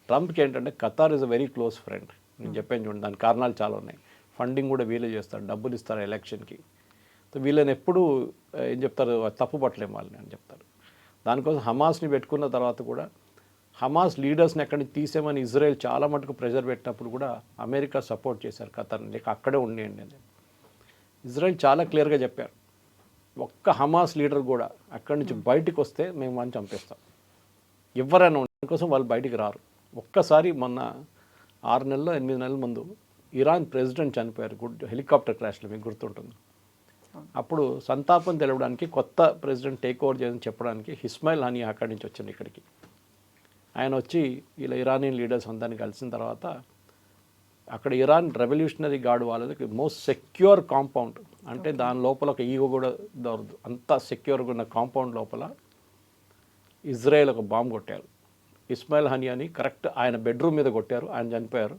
ట్రంప్కి ఏంటంటే Qatar is a very close friend. నేను చెప్పాను చూడండి, దాని కారణాలు చాలా ఉన్నాయి. ఫండింగ్ కూడా వీళ్ళే చేస్తారు, డబ్బులు ఇస్తారు ఎలక్షన్కి. సో వీళ్ళని ఎప్పుడూ ఏం చెప్తారు, తప్పు పట్టలేము వాళ్ళని అని చెప్తారు. దానికోసం హమాస్ని పెట్టుకున్న తర్వాత కూడా హమాస్ లీడర్స్ని ఎక్కడి నుంచి తీసేమని ఇజ్రాయెల్ చాలా మటుకు ప్రెషర్ పెట్టినప్పుడు కూడా అమెరికా సపోర్ట్ చేశారు ఖతార్ని, లేక అక్కడే ఉండేయండి అని. ఇజ్రాయెల్ చాలా క్లియర్గా చెప్పారు, ఒక్క హమాస్ లీడర్ కూడా అక్కడి నుంచి బయటికి వస్తే మేము వాడిని చంపేస్తాం. ఎవరైనా దానికోసం వాళ్ళు బయటికి రారు. ఒక్కసారి మొన్న 6 నెలలు 8 నెలల ముందు ఇరాన్ ప్రెసిడెంట్ చనిపోయారు హెలికాప్టర్ క్రాష్లో, మీకు గుర్తుంటుంది. అప్పుడు సంతాపం తెలవడానికి కొత్త ప్రెసిడెంట్ టేక్ ఓవర్ చేయని చెప్పడానికి ఇస్మాయిల్ హనియా అక్కడి నుంచి వచ్చింది ఇక్కడికి. ఆయన వచ్చి ఇలా ఇరానియన్ లీడర్స్ అందరినీ కలిసిన తర్వాత అక్కడ ఇరాన్ రెవల్యూషనరీ గార్డ్ వాళ్ళకి మోస్ట్ సెక్యూర్ కాంపౌండ్, అంటే దాని లోపల ఒక ఈగో కూడా దొరకదు, అంత సెక్యూర్గా ఉన్న కాంపౌండ్ లోపల ఇజ్రాయెల్ ఒక బాంబు కొట్టారు. ఇస్మాయిల్ హనియాని కరెక్ట్ ఆయన బెడ్రూమ్ మీద కొట్టారు, ఆయన చనిపోయారు.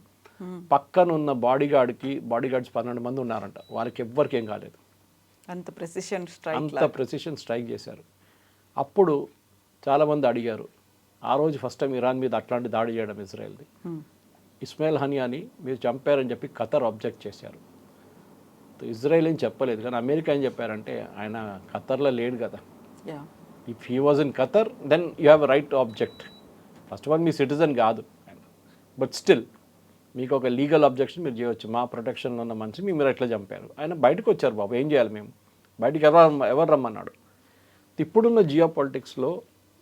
పక్కన ఉన్న బాడీగార్డ్స్ 12 మంది ఉన్నారంట, వాళ్ళకి ఎవ్వరికి ఏం కాలేదు. అంత ప్రెసిషన్ స్ట్రైక్ చేశారు. అప్పుడు చాలామంది అడిగారు, ఆ రోజు ఫస్ట్ టైం ఇరాన్ మీద అట్లాంటి దాడి చేయడం ఇజ్రాయెల్ది. ఇస్మాయిల్ హనియాని మీరు చంపారని చెప్పి ఖతర్ ఆబ్జెక్ట్ చేశారు. ఇజ్రాయెల్ ఏం చెప్పలేదు, కానీ అమెరికా ఏం చెప్పారంటే ఆయన ఖతర్లో లేడు కదా, if he was in Qatar then you have right to object. First of all మీ సిటిజన్ కాదు, బట్ స్టిల్ మీకు ఒక లీగల్ అబ్జెక్షన్ మీరు చేయవచ్చు, మా ప్రొటెక్షన్లో ఉన్న మనిషి మీరు ఎట్లా చంపారు. ఆయన బయటకు వచ్చారు, బాబు ఏం చేయాలి మేము, బయటికి ఎవరు రమ్మన్నాడు. ఇప్పుడున్న జియో పాలిటిక్స్లో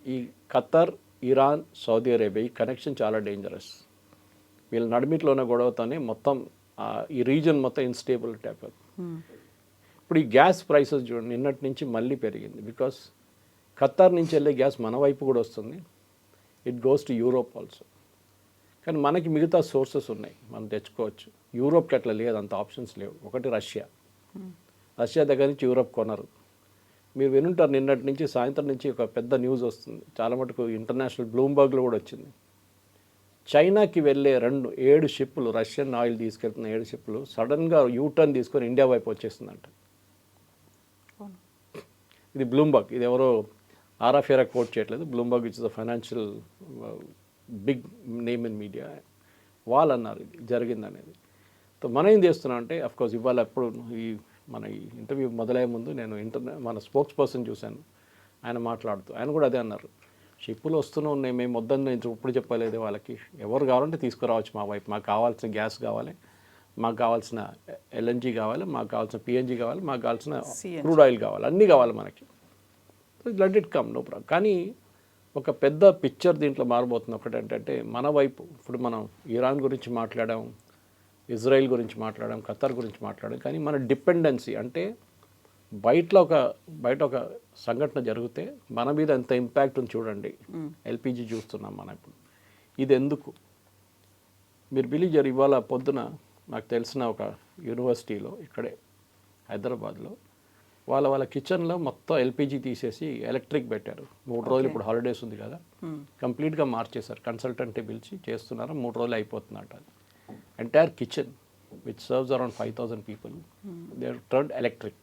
ఈ ఖతర్, ఇరాన్, సౌదీ అరేబియా ఈ కనెక్షన్ చాలా డేంజరస్. వీళ్ళ నడిమిట్లో ఉన్న గొడవతోనే మొత్తం ఈ రీజన్ మొత్తం ఇన్స్టేబిలిటీ అయిపోతుంది. ఇప్పుడు ఈ గ్యాస్ ప్రైసెస్ చూడండి, నిన్నటి నుంచి మళ్ళీ పెరిగింది. బికాస్ ఖతర్ నుంచి వెళ్ళే గ్యాస్ మన వైపు కూడా వస్తుంది, it goes to Europe also. కానీ మనకి మిగతా సోర్సెస్ ఉన్నాయి, మనం తెచ్చుకోవచ్చు. యూరోప్కి అట్లా లేదు, అంత ఆప్షన్స్ లేవు. ఒకటి రష్యా దగ్గర నుంచి యూరోప్ కొనరు. మీరు వినుంటారు, నిన్నటి నుంచి సాయంత్రం నుంచి ఒక పెద్ద న్యూస్ వస్తుంది, చాలా మటుకు ఇంటర్నేషనల్ బ్లూంబర్గ్లో కూడా వచ్చింది. చైనాకి వెళ్ళే 7 షిప్పులు, రష్యన్ ఆయిల్ తీసుకెళ్తున్న 7 షిప్పులు సడన్గా యూటర్న్ తీసుకొని ఇండియా వైపు వచ్చేస్తుందంట. ఇది బ్లూంబర్గ్, ఇది ఎవరో ఆరాఫేరా కోట్ చేయట్లేదు. Bloomberg it's the financial big name in media. వాళ్ళు అన్నారు ఇది జరిగిందనేది. సో మనం ఏం చేస్తున్నాం అంటే, అఫ్కోర్స్ ఇవాళ ఎప్పుడు మన ఈ ఇంటర్వ్యూ మొదలయ్యే ముందు నేను మన స్పోక్స్ పర్సన్ చూశాను, ఆయన మాట్లాడుతూ ఆయన కూడా అదే అన్నారు, షిప్పులు వస్తూనే ఉన్నాయి, మేము వద్దని నేను ఇప్పుడు చెప్పలేదు వాళ్ళకి, ఎవరు కావాలంటే తీసుకురావచ్చు మా వైపు, మాకు కావాల్సిన గ్యాస్ కావాలి, మాకు కావాల్సిన ఎల్ఎన్జీ కావాలి, మాకు కావాల్సిన పిఎన్జీ కావాలి, మాకు కావాల్సిన క్రూడ్ ఆయిల్ కావాలి, అన్నీ కావాలి మనకి. Let it come, no problem. కానీ ఒక పెద్ద పిక్చర్ దీంట్లో మారబోతుంది. ఒకటి ఏంటంటే, మన వైపు ఇప్పుడు మనం ఇరాన్ గురించి మాట్లాడాం, ఇజ్రాయెల్ గురించి మాట్లాడాం, ఖతర్ గురించి మాట్లాడాం, కానీ మన డిపెండెన్సీ అంటే బయట ఒక సంఘటన జరిగితే మన మీద ఎంత ఇంపాక్ట్ ఉంది చూడండి. ఎల్పిజి చూస్తున్నాం మనం ఇప్పుడు. ఇది ఎందుకు మీరు బిలీవ్ చేయరు, ఇవాళ పొద్దున నాకు తెలిసిన ఒక యూనివర్సిటీలో ఇక్కడే హైదరాబాద్లో వాళ్ళ కిచెన్లో మొత్తం ఎల్పిజి తీసేసి ఎలక్ట్రిక్ పెట్టారు. 3 రోజులు ఇప్పుడు హాలిడేస్ ఉంది కదా, కంప్లీట్గా మార్చేశారు. కన్సల్టెంట్ పిలిచి చేస్తున్నారు, 3 రోజులు అయిపోతుందట. Entire kitchen which serves around 5,000 people they turn electric.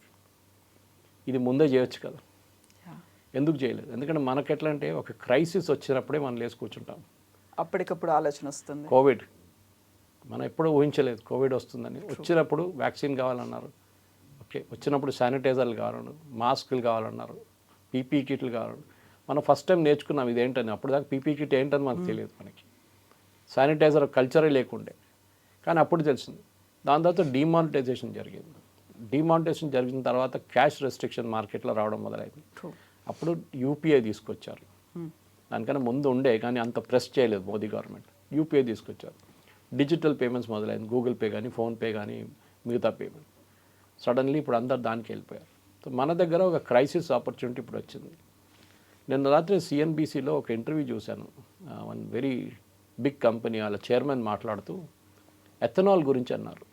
ఇది ముందే చేయొచ్చు కదా, ఎందుకు చేయలేదు? ఎందుకంటే మనకి ఎట్లా అంటే ఒక క్రైసిస్ వచ్చినప్పుడే మనం లేచి కూర్చుంటాం, అప్పటికప్పుడు ఆలోచన వస్తుంది. కోవిడ్ మనం ఎప్పుడూ ఊహించలేదు కోవిడ్ వస్తుందని. వచ్చినప్పుడు వ్యాక్సిన్ కావాలన్నారు, ఓకే, వచ్చినప్పుడు శానిటైజర్లు కావాలన్నారు, మాస్కులు కావాలన్నారు, పీపీ కిట్లు కావాలన్నారు. మనం ఫస్ట్ టైం నేర్చుకున్నాం ఇదేంటని. అప్పుడు దాకా పీపీ కిట్ ఏంటని మనకు తెలియదు, మనకి శానిటైజర్ కల్చరే లేకుండే. కానీ అప్పుడు తెలిసింది. దాని తర్వాత డిమానిటైజేషన్ జరిగింది. డిమానిటైజేషన్ జరిగిన తర్వాత క్యాష్ రెస్ట్రిక్షన్ మార్కెట్లో రావడం మొదలైంది. అప్పుడు యూపీఐ తీసుకొచ్చారు. దానికన్నా ముందు ఉండే కానీ అంత ప్రెస్ చేయలేదు మోదీ గవర్నమెంట్. యూపీఐ తీసుకొచ్చారు. డిజిటల్ పేమెంట్స్ మొదలైంది, గూగుల్ పే కానీ, ఫోన్పే కానీ, మిగతా పేమెంట్. సడన్లీ ఇప్పుడు అందరు దానికి వెళ్ళిపోయారు. సో మన దగ్గర ఒక క్రైసిస్ ఆపర్చునిటీ ఇప్పుడు వచ్చింది. నిన్న రాత్రి సిఎన్బిసిలో ఒక ఇంటర్వ్యూ చూశాను. వన్ వెరీ బిగ్ కంపెనీ వాళ్ళ చైర్మన్ మాట్లాడుతూ ఎథనాల్ గురించి అన్నారు.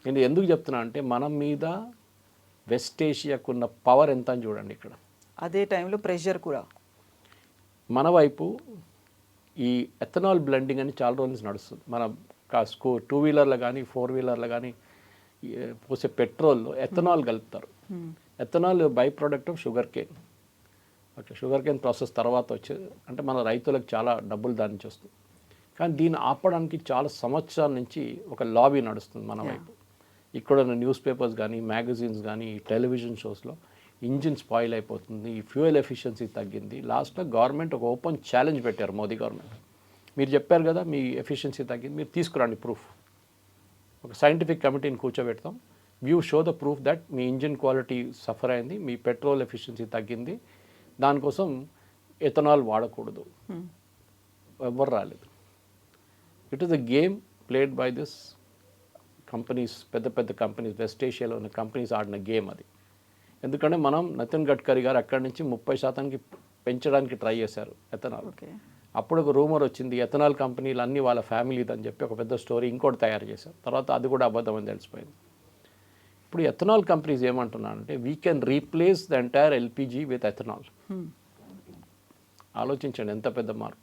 నేను ఎందుకు చెప్తున్నా అంటే, మనం మీద వెస్ట్ ఏషియాకున్న పవర్ ఎంత అని చూడండి. ఇక్కడ అదే టైంలో ప్రెషర్ కూడా మన వైపు ఈ ఎథనాల్ బ్లెండింగ్ అని చాలా రోజుల నుంచి నడుస్తుంది. మన 2 వీలర్లు కానీ 4 వీలర్లు కానీ పోసే పెట్రోల్లో ఎథనాల్ కలుపుతారు. Ethanol by product of sugar cane. Okay, sugar cane process తర్వాత వచ్చేది అంటే మన రైతులకు చాలా డబ్బులు దాని నుంచి వస్తుంది. కానీ దీన్ని ఆపడానికి చాలా సంవత్సరాల నుంచి ఒక లాబీ నడుస్తుంది మన వైపు. ఇక్కడ ఉన్న న్యూస్ పేపర్స్ కానీ మ్యాగజైన్స్ కానీ టెలివిజన్ షోస్లో ఇంజిన్ స్పాయిల్ అయిపోతుంది, ఫ్యూయల్ ఎఫిషియన్సీ తగ్గింది. లాస్ట్లో గవర్నమెంట్ ఒక ఓపెన్ ఛాలెంజ్ పెట్టారు, మోదీ గవర్నమెంట్. మీరు చెప్పారు కదా మీ ఎఫిషియన్సీ తగ్గింది, మీరు తీసుకురండి ప్రూఫ్. ఒక సైంటిఫిక్ కమిటీని కూర్చోబెడతాం, you show the proof that మీ ఇంజిన్ క్వాలిటీ సఫర్ అయింది, మీ పెట్రోల్ ఎఫిషియన్సీ తగ్గింది, దానికోసం ఎథనాల్ వాడకూడదు. ఎవ్వరు రాలేదు. It is a game played by this companies, పెద్ద పెద్ద కంపెనీస్, వెస్ట్ ఏషియాలో ఉన్న కంపెనీస్ ఆడిన గేమ్ అది. ఎందుకంటే మనం నితిన్ గడ్కరీ గారు అక్కడి నుంచి 30% పెంచడానికి ట్రై చేశారు ఎథనాల్. అప్పుడు ఒక రూమర్ వచ్చింది ఎథనాల్ కంపెనీలు అన్నీ వాళ్ళ ఫ్యామిలీది అని చెప్పి ఒక పెద్ద స్టోరీ ఇంకోటి తయారు చేశారు. తర్వాత అది కూడా అబద్ధం అని తెలిసిపోయింది. ఇప్పుడు ఎథనాల్ కంపెనీస్ ఏమంటున్నారంటే we can replace the entire LPG with ethanol. ఆలోచించండి ఎంత పెద్ద మార్పు.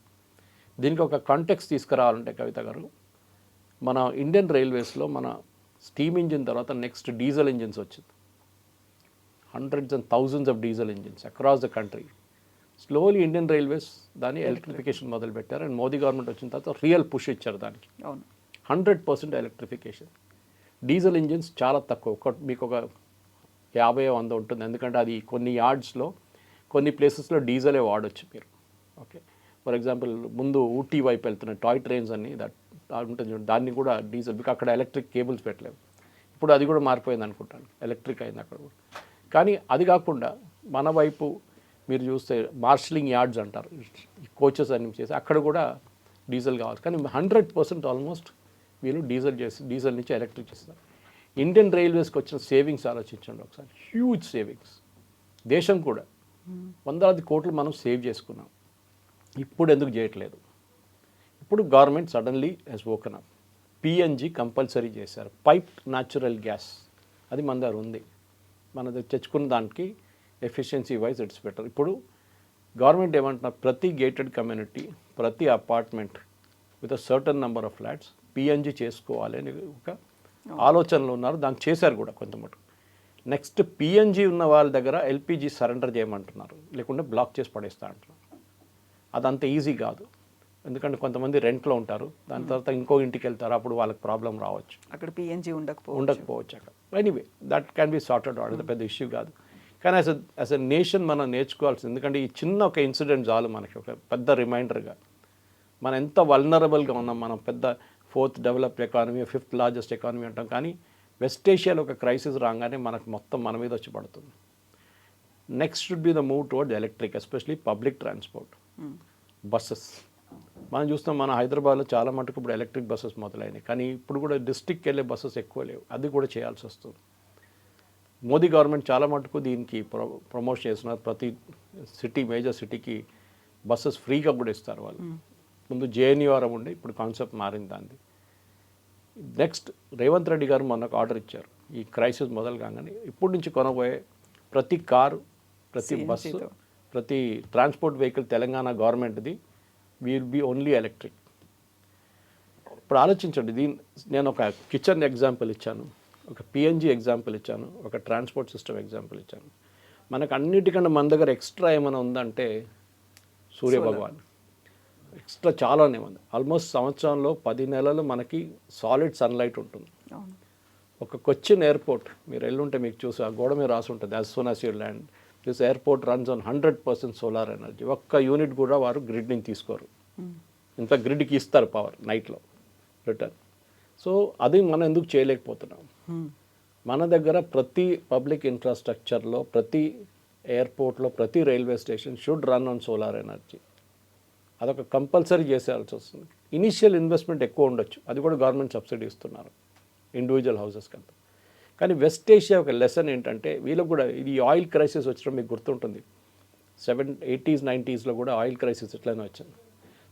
దీనికి ఒక కాంటెక్స్ట్ తీసుకురావాలంటే కవిత గారు, మన ఇండియన్ రైల్వేస్లో మన స్టీమ్ ఇంజిన్ తర్వాత నెక్స్ట్ డీజిల్ ఇంజిన్స్ వచ్చింది. Hundreds and thousands of diesel engines across the country. Slowly Indian railways దాన్ని ఎలక్ట్రిఫికేషన్ మొదలుపెట్టారు. అండ్ మోదీ గవర్నమెంట్ వచ్చిన తర్వాత రియల్ పుష్ ఇచ్చారు దానికి. 100% ఎలక్ట్రిఫికేషన్. డీజిల్ ఇంజిన్స్ చాలా తక్కువ, మీకు ఒక 50-100 ఉంటుంది. ఎందుకంటే అది కొన్ని యార్డ్స్లో కొన్ని ప్లేసెస్లో డీజిలే వాడచ్చు మీరు. ఓకే, ఫర్ ఎగ్జాంపుల్ ముందు ఊటీ వైపు వెళ్తున్న టాయ్ ట్రైన్స్ అని దట్ ఉంటుంది, దాన్ని కూడా డీజిల్, మీకు అక్కడ ఎలక్ట్రిక్ కేబుల్స్ పెట్టలేవు. ఇప్పుడు అది కూడా మారిపోయింది అనుకుంటాను, ఎలక్ట్రిక్ అయింది అక్కడ కూడా. కానీ అది కాకుండా మన వైపు మీరు చూస్తే మార్షలింగ్ యార్డ్స్ అంటారు, కోచెస్ అన్ని చేసి అక్కడ కూడా డీజిల్ కావాలి. కానీ 100% ఆల్మోస్ట్ వీళ్ళు డీజిల్ నుంచి ఎలక్ట్రిక్ చేస్తారు. ఇండియన్ రైల్వేస్కి వచ్చిన సేవింగ్స్ ఆలోచించండి ఒకసారి, హ్యూజ్ సేవింగ్స్. దేశం కూడా వందలాది కోట్లు మనం సేవ్ చేసుకున్నాం. ఇప్పుడు ఎందుకు చేయట్లేదు? ఇప్పుడు government suddenly has woken up. PNG compulsory చేశారు, పైప్డ్ న్యాచురల్ గ్యాస్. అది మన దగ్గర ఉంది, మనది తెచ్చుకున్న దానికి ఎఫిషియన్సీ వైజ్ ఇట్స్ బెటర్. ఇప్పుడు గవర్నమెంట్ ఏమంటున్నారు, ప్రతి గేటెడ్ కమ్యూనిటీ, ప్రతి apartment with a certain number of flats PNG చేసుకోవాలి అని ఒక ఆలోచనలో ఉన్నారు. దాన్ని చేశారు కూడా కొంతమటు. నెక్స్ట్ పిఎన్జి ఉన్న వాళ్ళ దగ్గర ఎల్పిజి సరెండర్ చేయమంటున్నారు, లేకుంటే బ్లాక్ చేసి పడేస్తా అంటున్నారు. అదంత ఈజీ కాదు, ఎందుకంటే కొంతమంది రెంట్లో ఉంటారు, దాని తర్వాత ఇంకో ఇంటికి వెళ్తారు, అప్పుడు వాళ్ళకి ప్రాబ్లం రావచ్చు, అక్కడ పిఎన్జి ఉండకపోవచ్చు అక్కడ. Anyway that can be sorted out, అది పెద్ద ఇష్యూ కాదు. కానీ యాజ్ ఎ నేషన్ మనం నేర్చుకోవాల్సింది, ఎందుకంటే ఈ చిన్న ఒక ఇన్సిడెంట్ చాలు మనకి ఒక పెద్ద రిమైండర్గా. మనం ఎంత వల్నరబుల్గా ఉన్నాం, మనం పెద్ద 4th developed economy, 5th largest economy అంటాం, కానీ వెస్ట్ ఏషియాలో ఒక క్రైసిస్ రాగానే మనకు మొత్తం మన మీద వచ్చి పడుతుంది. Next should be the move towards electric, especially public transport, buses. మనం చూస్తాం మన హైదరాబాద్లో చాలా మటుకు ఇప్పుడు ఎలక్ట్రిక్ బస్సెస్ మొదలైనాయి, కానీ ఇప్పుడు కూడా డిస్ట్రిక్ట్కి వెళ్ళే బస్సెస్ ఎక్కువ లేవు, అది కూడా చేయాల్సి వస్తుంది. మోదీ గవర్నమెంట్ చాలా మటుకు దీనికి ప్రమోషన్ చేస్తున్నారు. ప్రతి సిటీ, మేజర్ సిటీకి బస్సెస్ ఫ్రీగా కూడా ఇస్తారు వాళ్ళు. ముందు జేఎన్యూఆర్ఎం ఉండే, ఇప్పుడు కాన్సెప్ట్ మారింది దాన్ని. నెక్స్ట్ రేవంత్ రెడ్డి గారు మొన్న ఒక ఆర్డర్ ఇచ్చారు, ఈ క్రైసిస్ మొదలు కాగానే ఇప్పటి నుంచి కొనబోయే ప్రతి కారు, ప్రతి బస్సు, ప్రతి ట్రాన్స్పోర్ట్ వెహికల్ తెలంగాణ గవర్నమెంట్ది విల్ బీ ఓన్లీ ఎలక్ట్రిక్. ఇప్పుడు ఆలోచించండి, నేను ఒక కిచెన్ ఎగ్జాంపుల్ ఇచ్చాను, ఒక పిఎన్జి ఎగ్జాంపుల్ ఇచ్చాను, ఒక ట్రాన్స్పోర్ట్ సిస్టమ్ ఎగ్జాంపుల్ ఇచ్చాను. మనకు అన్నిటికన్నా మన దగ్గర ఎక్స్ట్రా ఏమైనా ఉందంటే సూర్యభగవాన్. ఎక్స్ట్రా చాలానే ఉంది. ఆల్మోస్ట్ సంవత్సరంలో 10 నెలలు మనకి సాలిడ్ సన్లైట్ ఉంటుంది. ఒక కొచ్చిన్ ఎయిర్పోర్ట్ మీరు ఎల్లుంటే మీకు చూసి ఆ గోడ మీద రాసి ఉంటుంది, as soon as you land this airport runs on 100% solar energy. ఒక్క యూనిట్ కూడా వారు గ్రిడ్ నుంచి తీసుకోరు, ఇంత గ్రిడ్కి ఇస్తారు పవర్ నైట్లో రిటర్న్. సో అది మనం ఎందుకు చేయలేకపోతున్నాం? మన దగ్గర ప్రతి పబ్లిక్ ఇన్ఫ్రాస్ట్రక్చర్లో, ప్రతి ఎయిర్పోర్ట్లో, ప్రతి railway station should run on solar energy. అదొక కంపల్సరీ చేసేయాల్సి వస్తుంది. ఇనీషియల్ ఇన్వెస్ట్మెంట్ ఎక్కువ ఉండొచ్చు, అది కూడా గవర్నమెంట్ సబ్సిడీ ఇస్తున్నారు ఇండివిజువల్ హౌసెస్కి అంతా. కానీ వెస్ట్ ఏషియా ఒక లెసన్ ఏంటంటే, వీళ్ళకి కూడా ఇది ఆయిల్ క్రైసిస్ వచ్చడం మీకు గుర్తుంటుంది. 80s, 90s కూడా ఆయిల్ క్రైసిస్ ఇట్లనే వచ్చింది.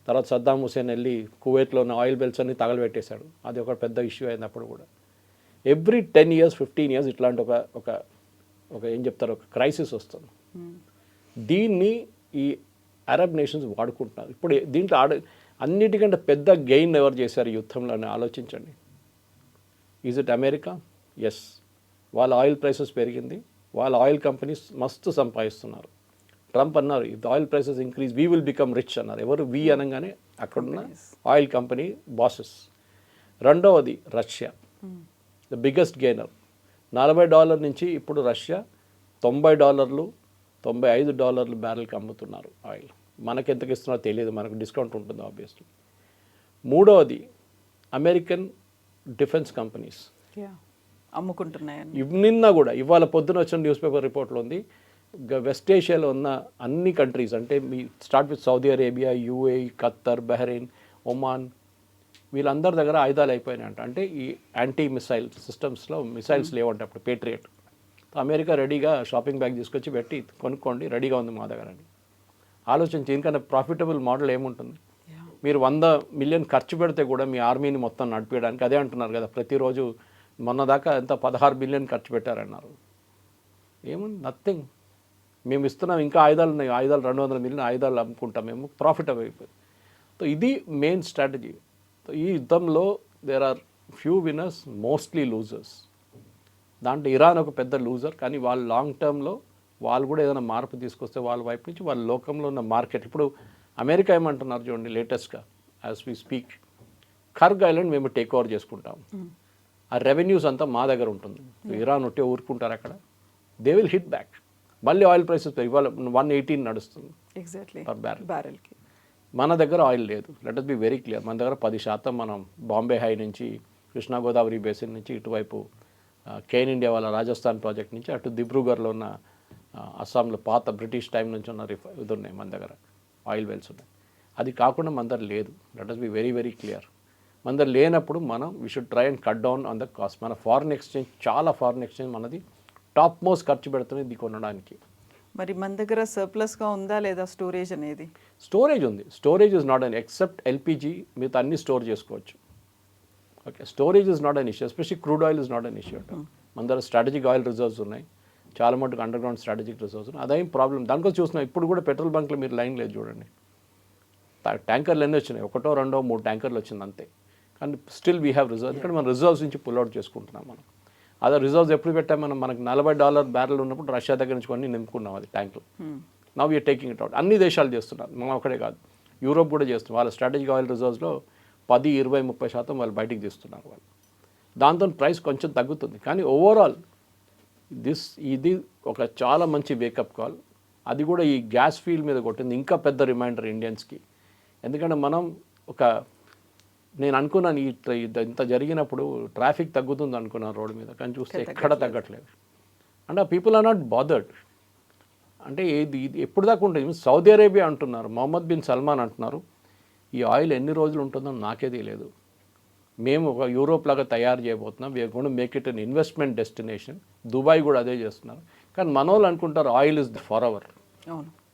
తర్వాత సద్దాం హుసేన్ వెళ్ళి కువైట్లో ఉన్న ఆయిల్ బెల్ట్స్ అన్ని తగలబెట్టేశాడు, అది ఒక పెద్ద ఇష్యూ అయింది అప్పుడు కూడా. ఎవ్రీ 10 years, 15 years ఇట్లాంటి ఒక ఏం చెప్తారు, ఒక క్రైసిస్ వస్తుంది. దీన్ని ఈ అరబ్ నేషన్స్ వాడుకుంటున్నారు. ఇప్పుడు దీంట్లో అన్నిటికంటే పెద్ద గెయిన్ ఎవరు చేశారు యుద్ధంలో అని ఆలోచించండి. Is it America? ఎస్, వాళ్ళ ఆయిల్ ప్రైసెస్ పెరిగింది, వాళ్ళ ఆయిల్ కంపెనీస్ మస్తు సంపాదిస్తున్నారు. ట్రంప్ అన్నారు if the oil prices increase we will become rich అన్నారు. ఎవరు వి అనగానే అక్కడున్న ఆయిల్ కంపెనీ బాసెస్. రెండవది రష్యా, ద బిగ్గెస్ట్ గెయినర్. $40 నుంచి ఇప్పుడు రష్యా $90, $95 బ్యారెల్కి అమ్ముతున్నారు ఆయిల్. మనకి ఎంతకి ఇస్తున్నారో తెలియదు, మనకు డిస్కౌంట్ ఉంటుంది ఆబ్వియస్లీ. మూడవది అమెరికన్ డిఫెన్స్ కంపెనీస్ అమ్ముకుంటున్నాయని నిన్న కూడా ఇవాళ పొద్దున వచ్చిన న్యూస్ పేపర్ రిపోర్ట్లో ఉంది. వెస్ట్ ఏషియాలో ఉన్న అన్ని కంట్రీస్ అంటే మీ start with Saudi Arabia, UAE, Qatar, Bahrain, Oman, వీళ్ళందరి దగ్గర ఆయుధాలు అయిపోయినాయంట. అంటే ఈ యాంటీ మిసైల్ సిస్టమ్స్లో మిసైల్స్ లేవంటే అప్పుడు పేట్రియట్. అమెరికా రెడీగా షాపింగ్ బ్యాగ్ తీసుకొచ్చి పెట్టి కొనుక్కోండి రెడీగా ఉంది మా దగ్గర అని ఆలోచించి. ఎందుకంటే ప్రాఫిటబుల్ మోడల్ ఏముంటుంది, మీరు 100 మిలియన్ ఖర్చు పెడితే కూడా మీ ఆర్మీని మొత్తం నడిపించడానికి అదే అంటున్నారు కదా. ప్రతిరోజు మొన్న దాకా ఎంత 16 బిలియన్ ఖర్చు పెట్టారన్నారు. ఏముంది, నథింగ్. మేము ఇస్తున్నాం, ఇంకా ఆయుధాలు ఉన్నాయి, ఆయుధాలు 200 మిలియన్ ఆయుధాలు అమ్ముకుంటాం మేము, ప్రాఫిట్ అయిపోయింది. సో ఇది మెయిన్ స్ట్రాటజీ. ఈ యుద్ధంలో there are few winners, mostly losers. దాంట్లో ఇరాన్ ఒక పెద్ద లూజర్, కానీ వాళ్ళు లాంగ్ టర్మ్లో వాళ్ళు కూడా ఏదైనా మార్పు తీసుకొస్తే వాళ్ళ వైపు నుంచి వాళ్ళ లోకంలో ఉన్న మార్కెట్. ఇప్పుడు అమెరికా ఏమంటున్నారు చూడండి లేటెస్ట్గా యాజ్ వీ స్పీక్, ఖర్గ్ ఐలాండ్ మేము టేక్ ఓవర్ చేసుకుంటాం, ఆ రెవెన్యూస్ అంతా మా దగ్గర ఉంటుంది. ఇరాన్ ఉంటే ఊరుకుంటారు అక్కడ, దే విల్ హిట్ బ్యాక్. మళ్ళీ ఆయిల్ ప్రైసెస్ ఇవాళ 118 నడుస్తుంది ఎగ్జాక్ట్లీ పర్ బ్యారెల్కి. మన దగ్గర ఆయిల్ లేదు. Let us be very clear, మన దగ్గర 10% మనం బాంబే హై నుంచి, కృష్ణా గోదావరి బేసిన్ నుంచి, ఇటువైపు కేన్ ఇండియా వాళ్ళ రాజస్థాన్ ప్రాజెక్ట్ నుంచి, అటు దిబ్రూగర్లో ఉన్న అస్సాంలో పాత బ్రిటిష్ టైం నుంచి ఉన్న ఇది ఉన్నాయి మన దగ్గర, ఆయిల్ వెల్స్ ఉన్నాయి. అది కాకుండా మన దగ్గర లేదు. Let us be very very clear. మన దగ్గర లేనప్పుడు మనం we should try and cut down on the cost. మన ఫారిన్ ఎక్స్చేంజ్, చాలా ఫారిన్ ఎక్స్చేంజ్ మనది టాప్ మోస్ట్ ఖర్చు పెడుతుంది ఇది కొనడానికి. మరి మన దగ్గర సర్ప్లస్గా ఉందా లేదా స్టోరేజ్ అనేది? స్టోరేజ్ ఉంది. Storage is not an except LPG, మిగతా అన్ని స్టోర్ చేసుకోవచ్చు. Okay, storage is not an issue, especially crude oil is not an issue. మన దగ్గర స్ట్రాటజిక్ ఆయిల్ రిజర్వ్స్ ఉన్నాయి, చాలా మటుకు అండర్ గ్రౌండ్ స్ట్రాటజిక్ రిజర్వ్స్ ఉన్నాయి. అదేం ప్రాబ్లం. దానికోసం చూస్తున్నాం. ఇప్పుడు కూడా పెట్రోల్ బంక్లో మీరు లైన్ లేదు చూడండి, ట్యాంకర్లు ఎన్ని వచ్చినాయి, 1, 2, 3 ట్యాంకర్లు వచ్చింది అంతే. కానీ స్టిల్ వీ హ్యావ్ రిజర్వ్. ఇక్కడ మనం రిజర్వ్స్ నుంచి పుల్అవుట్ చేసుకుంటున్నాం. మనం అదే రిజర్వ్స్ ఎప్పుడు పెట్టాం మనం, మనకు $40 బ్యారెల్ ఉన్నప్పుడు రష్యా దగ్గర నుంచి కొన్ని నింపుకున్నాం అది ట్యాంకులు. Now you're taking it out. అన్ని దేశాలు చేస్తున్నారు, మనం ఒకటే కాదు, యూరోప్ కూడా చేస్తున్నారు. వాళ్ళ స్ట్రాటజిక్ ఆయిల్ రిజర్వ్స్లో 10, 20, 30% వాళ్ళు బయటికి తీస్తున్నారు వాళ్ళు. దాంతో ప్రైస్ కొంచెం తగ్గుతుంది. కానీ ఓవరాల్ ఇది ఒక చాలా మంచి వేకప్ కాల్. అది కూడా ఈ గ్యాస్ ఫీల్డ్ మీద కొట్టింది. ఇంకా పెద్ద రిమైండర్ ఇండియన్స్కి. ఎందుకంటే మనం నేను అనుకున్నాను ఇంత జరిగినప్పుడు ట్రాఫిక్ తగ్గుతుంది అనుకున్నాను రోడ్డు మీద, కానీ చూస్తే ఎక్కడ తగ్గట్లేదు. అంటే పీపుల్ ఆర్ నాట్ బాదర్డ్. అంటే ఇది ఎప్పుడు దాకా ఉంటుంది. సౌదీ అరేబియా అంటున్నారు, మొహమ్మద్ బిన్ సల్మాన్ అంటున్నారు, ఈ ఆయిల్ ఎన్ని రోజులు ఉంటుందో నాకే తెలియదు, మేము ఒక యూరోప్ లాగా తయారు చేయబోతున్నాం, we are going to make it an investment destination. Dubai కూడా అదే చేస్తున్నారు. కానీ మన వాళ్ళు అనుకుంటారు ఆయిల్ ఇస్ ఫర్ అవర్,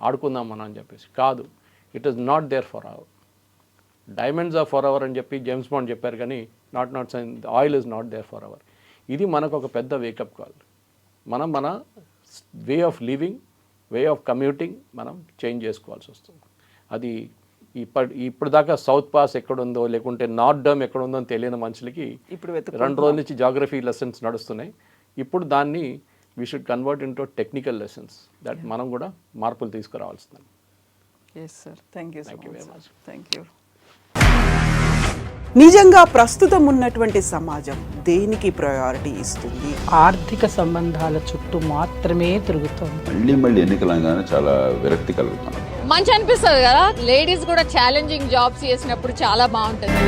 ఆడుకుందాం మనం అని చెప్పేసి. కాదు, it is not there forever. Diamonds are forever అని చెప్పి జేమ్స్ బాండ్ చెప్పారు, కానీ not oil is not there forever. ఇది మనకు ఒక పెద్ద వేకప్ కాల్. మనం మన way of living, way of commuting మనం చేంజ్ చేసుకోవాల్సి వస్తుంది. అది ఇప్పుడు దాకా సౌత్ పాస్ ఎక్కడుందో లేకుంటే నార్త్ డమ్ ఎక్కడుందో అని తెలియని మనుషులకి ఇప్పుడు 2 రోజుల నుంచి జాగ్రఫీ లెసన్స్ నడుస్తున్నాయి. ఇప్పుడు దాన్ని we should convert into technical lessons. That మనం కూడా మార్పులు తీసుకురావాల్సింది. Yes sir, thank you very much. Thank you. నిజంగా ప్రస్తుతం ఉన్నటువంటి సమాజం దేనికి ప్రయారిటీ ఇస్తుంది? ఆర్థిక సంబంధాల చుట్టూ మాత్రమే తిరుగుతోంది. మళ్ళీ ఎన్నికలంగానే చాలా విరక్తి కలుగుతాను. మంచి అనిపిస్తుంది కదా, లేడీస్ కూడా ఛాలెంజింగ్ జాబ్స్ చేసినప్పుడు చాలా బాగుంటుంది.